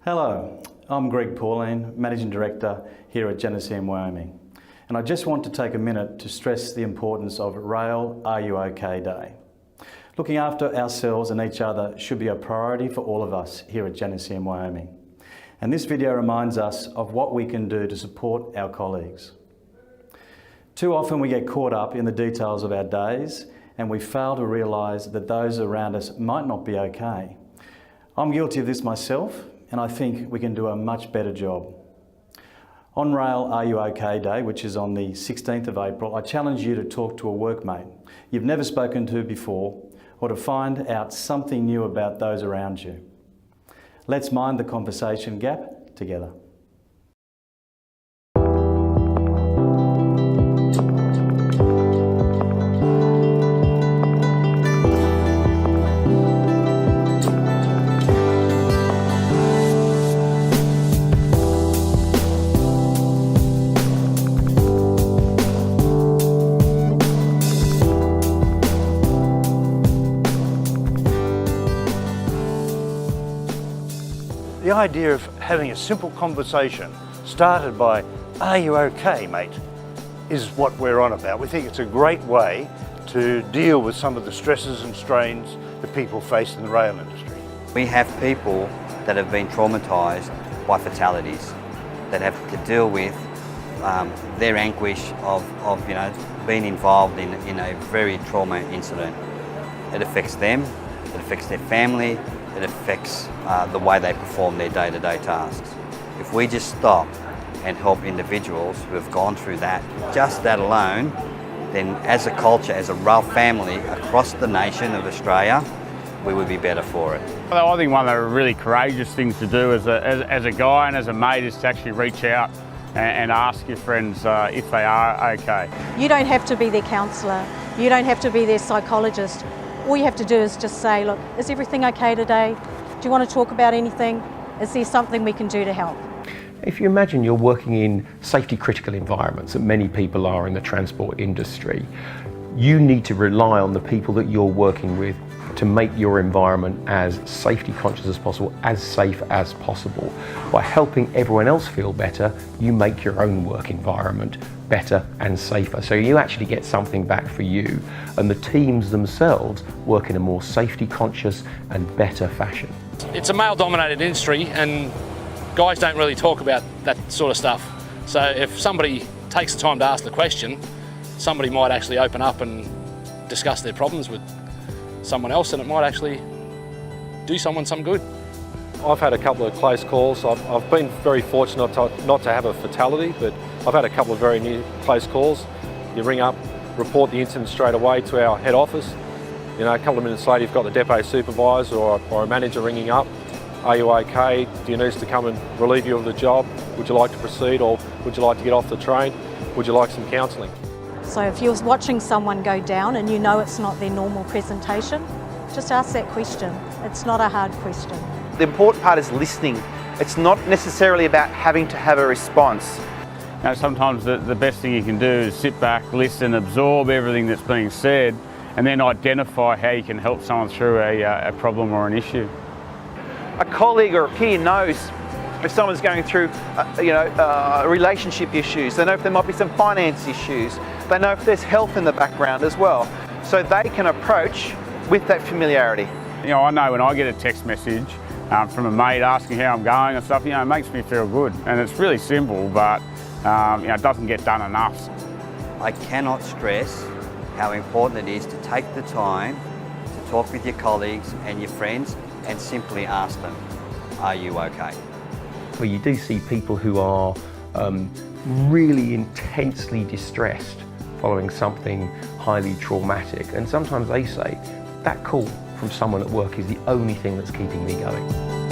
Hello, I'm Greg Pauline, Managing Director here at Genesee in Wyoming. And I just want to take a minute to stress the importance of Rail RUOK Day. Looking after ourselves and each other should be a priority for all of us here at Genesee in Wyoming. And this video reminds us of what we can do to support our colleagues. Too often we get caught up in the details of our days and we fail to realise that those around us might not be okay. I'm guilty of this myself, and I think we can do a much better job. On Rail RUOK Day, which is on the 16th of April, I challenge you to talk to a workmate you've never spoken to before, or to find out something new about those around you. Let's mind the conversation gap together. The idea of having a simple conversation started by, "Are you okay, mate?" is what we're on about. We think it's a great way to deal with some of the stresses and strains that people face in the rail industry. We have people that have been traumatised by fatalities, that have to deal with their anguish of being involved in a very trauma incident. It affects them, it affects their family, it affects the way they perform their day-to-day tasks. If we just stop and help individuals who have gone through that, just that alone, then as a culture, as a rail family across the nation of Australia, we would be better for it. I think one of the really courageous things to do as a guy and as a mate is to actually reach out and ask your friends if they are okay. You don't have to be their counsellor, you don't have to be their psychologist. All you have to do is just say, look, is everything okay today? Do you want to talk about anything? Is there something we can do to help? If you imagine you're working in safety critical environments, that many people are in the transport industry, you need to rely on the people that you're working with to make your environment as safety conscious as possible, as safe as possible. By helping everyone else feel better, you make your own work environment better and safer. So you actually get something back for you, and the teams themselves work in a more safety conscious and better fashion. It's a male dominated industry and guys don't really talk about that sort of stuff. So if somebody takes the time to ask the question, somebody might actually open up and discuss their problems with someone else, and it might actually do someone some good. I've had a couple of close calls. I've been very fortunate not to have a fatality, but I've had a couple of very near close calls. You ring up, report the incident straight away to our head office. You know, a couple of minutes later you've got the depot supervisor or a manager ringing up. Are you okay? Do you need us to come and relieve you of the job? Would you like to proceed, or would you like to get off the train? Would you like some counselling? So if you're watching someone go down and you know it's not their normal presentation, just ask that question. It's not a hard question. The important part is listening. It's not necessarily about having to have a response. You know, sometimes the best thing you can do is sit back, listen, absorb everything that's being said, and then identify how you can help someone through a problem or an issue. A colleague or a peer knows if someone's going through relationship issues. They know if there might be some finance issues. They know if there's health in the background as well. So they can approach with that familiarity. You know, I know when I get a text message from a mate asking how I'm going and stuff, it makes me feel good. And it's really simple, but it doesn't get done enough. I cannot stress how important it is to take the time to talk with your colleagues and your friends and simply ask them, are you okay? Where you do see people who are really intensely distressed following something highly traumatic, and sometimes they say, that call from someone at work is the only thing that's keeping me going.